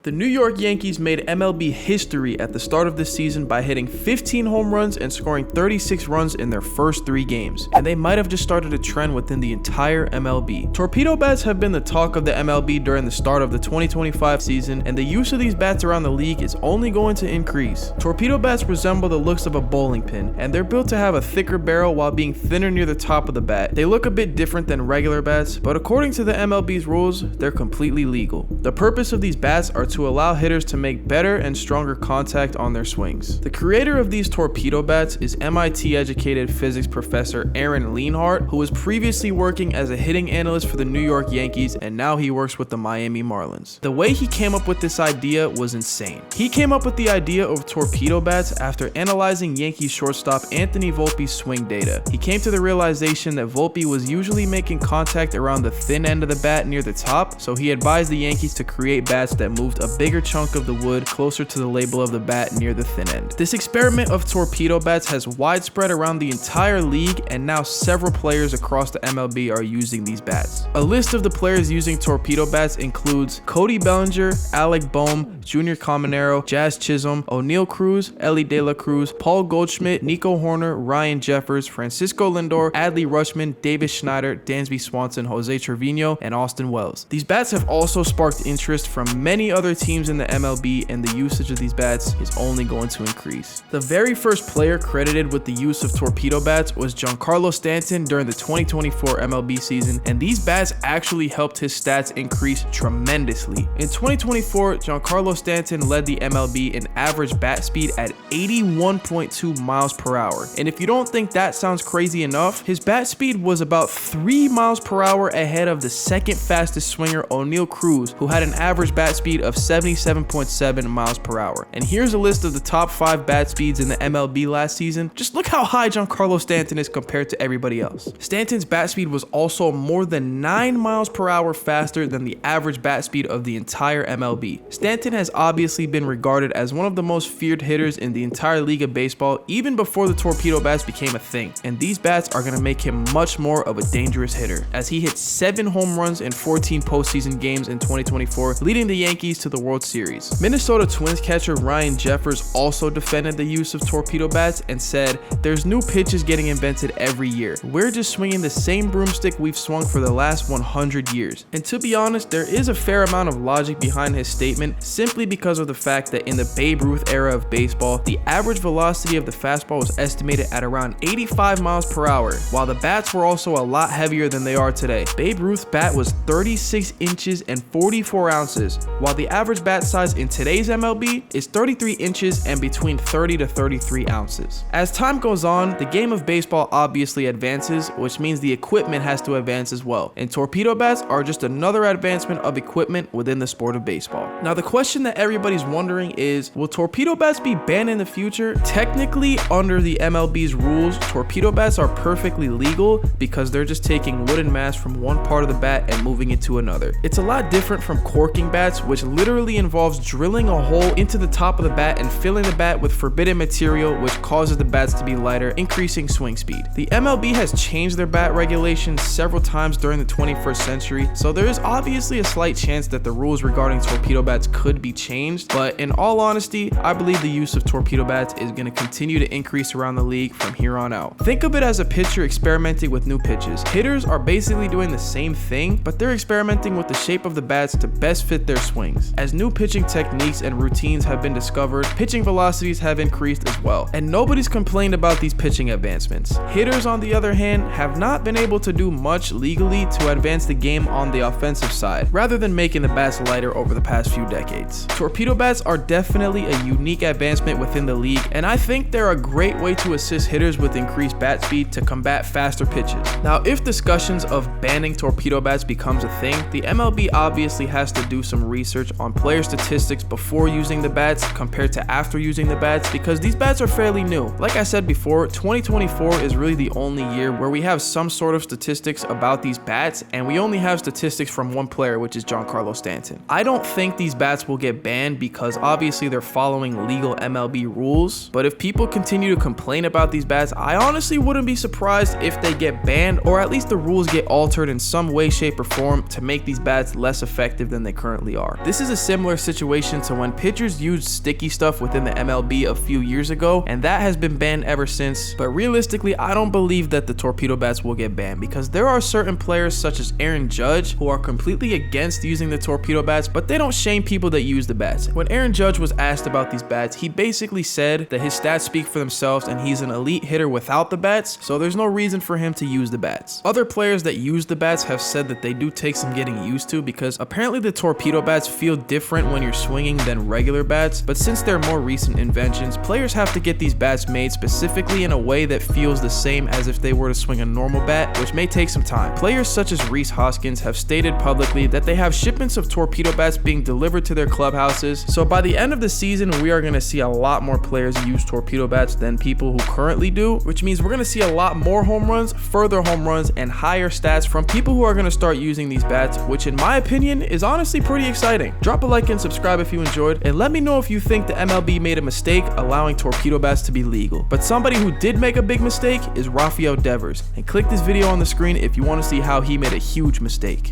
The New York Yankees made MLB history at the start of this season by hitting 15 home runs and scoring 36 runs in their first 3 games, and they might have just started a trend within the entire MLB. Torpedo bats have been the talk of the MLB during the start of the 2025 season, and the use of these bats around the league is only going to increase. Torpedo bats resemble the looks of a bowling pin, and they're built to have a thicker barrel while being thinner near the top of the bat. They look a bit different than regular bats, but according to the MLB's rules, they're completely legal. The purpose of these bats are to allow hitters to make better and stronger contact on their swings. The creator of these torpedo bats is MIT-educated physics professor Aaron Leanhart, who was previously working as a hitting analyst for the New York Yankees, and now he works with the Miami Marlins. The way he came up with this idea was insane. He came up with the idea of torpedo bats after analyzing Yankees shortstop Anthony Volpe's swing data. He came to the realization that Volpe was usually making contact around the thin end of the bat near the top, so he advised the Yankees to create bats that moved a bigger chunk of the wood closer to the label of the bat near the thin end. This experiment of torpedo bats has widespread around the entire league, and now several players across the MLB are using these bats. A list of the players using torpedo bats includes Cody Bellinger, Alec Bohm, Junior Caminero, Jazz Chisholm, O'Neal Cruz, Ellie De La Cruz, Paul Goldschmidt, Nico Horner, Ryan Jeffers, Francisco Lindor, Adley Rutschman, Davis Schneider, Dansby Swanson, Jose Trevino, and Austin Wells. These bats have also sparked interest from many other teams in the MLB, and the usage of these bats is only going to increase. The very first player credited with the use of torpedo bats was Giancarlo Stanton during the 2024 MLB season, and these bats actually helped his stats increase tremendously. In 2024, Giancarlo Stanton led the MLB in average bat speed at 81.2 miles per hour. And if you don't think that sounds crazy enough, his bat speed was about 3 miles per hour ahead of the second fastest swinger O'Neal Cruz, who had an average bat speed of 77.7 miles per hour. And here's a list of the top 5 bat speeds in the MLB last season. Just look how high Giancarlo Stanton is compared to everybody else. Stanton's bat speed was also more than 9 miles per hour faster than the average bat speed of the entire MLB. Stanton has obviously been regarded as one of the most feared hitters in the entire league of baseball even before the torpedo bats became a thing. And these bats are going to make him much more of a dangerous hitter, as he hit 7 home runs in 14 postseason games in 2024, leading the Yankees to the World Series. Minnesota Twins catcher Ryan Jeffers also defended the use of torpedo bats and said, "There's new pitches getting invented every year. We're just swinging the same broomstick we've swung for the last 100 years. And to be honest, there is a fair amount of logic behind his statement, simply because of the fact that in the Babe Ruth era of baseball, the average velocity of the fastball was estimated at around 85 miles per hour, while the bats were also a lot heavier than they are today. Babe Ruth's bat was 36 inches and 44 ounces, while the average bat size in today's MLB is 33 inches and between 30 to 33 ounces. As time goes on, the game of baseball obviously advances, which means the equipment has to advance as well, and torpedo bats are just another advancement of equipment within the sport of baseball. Now, the question that everybody's wondering is, will torpedo bats be banned in the future? Technically, under the MLB's rules, torpedo bats are perfectly legal because they're just taking wooden mass from one part of the bat and moving it to another. It's a lot different from corking bats, which literally involves drilling a hole into the top of the bat and filling the bat with forbidden material, which causes the bats to be lighter, increasing swing speed. The MLB has changed their bat regulations several times during the 21st century, so there is obviously a slight chance that the rules regarding torpedo bats could be changed, but in all honesty, I believe the use of torpedo bats is going to continue to increase around the league from here on out. Think of it as a pitcher experimenting with new pitches. Hitters are basically doing the same thing, but they're experimenting with the shape of the bats to best fit their swings. As new pitching techniques and routines have been discovered, pitching velocities have increased as well, and nobody's complained about these pitching advancements. Hitters, on the other hand, have not been able to do much legally to advance the game on the offensive side, rather than making the bats lighter over the past few decades. Torpedo bats are definitely a unique advancement within the league, and I think they're a great way to assist hitters with increased bat speed to combat faster pitches. Now, if discussions of banning torpedo bats becomes a thing, the MLB obviously has to do some research on player statistics before using the bats compared to after using the bats, because these bats are fairly new. Like I said before, 2024 is really the only year where we have some sort of statistics about these bats, and we only have statistics from one player, which is Giancarlo Stanton. I don't think these bats will get banned because obviously they're following legal MLB rules, but if people continue to complain about these bats, I honestly wouldn't be surprised if they get banned, or at least the rules get altered in some way, shape, or form to make these bats less effective than they currently are. This is is a similar situation to when pitchers used sticky stuff within the MLB a few years ago, and that has been banned ever since. But realistically, I don't believe that the torpedo bats will get banned, because there are certain players such as Aaron Judge who are completely against using the torpedo bats, but they don't shame people that use the bats. When Aaron Judge was asked about these bats, he basically said that his stats speak for themselves and he's an elite hitter without the bats, so there's no reason for him to use the bats. Other players that use the bats have said that they do take some getting used to, because apparently the torpedo bats feel different when you're swinging than regular bats, but since they're more recent inventions, players have to get these bats made specifically in a way that feels the same as if they were to swing a normal bat, which may take some time. Players such as Rhys Hoskins have stated publicly that they have shipments of torpedo bats being delivered to their clubhouses, so by the end of the season we are going to see a lot more players use torpedo bats than people who currently do, which means we're going to see a lot more home runs, further home runs, and higher stats from people who are going to start using these bats, which in my opinion is honestly pretty exciting. Drop a like and subscribe if you enjoyed, and let me know if you think the MLB made a mistake allowing torpedo bats to be legal. But somebody who did make a big mistake is Rafael Devers, and click this video on the screen if you want to see how he made a huge mistake.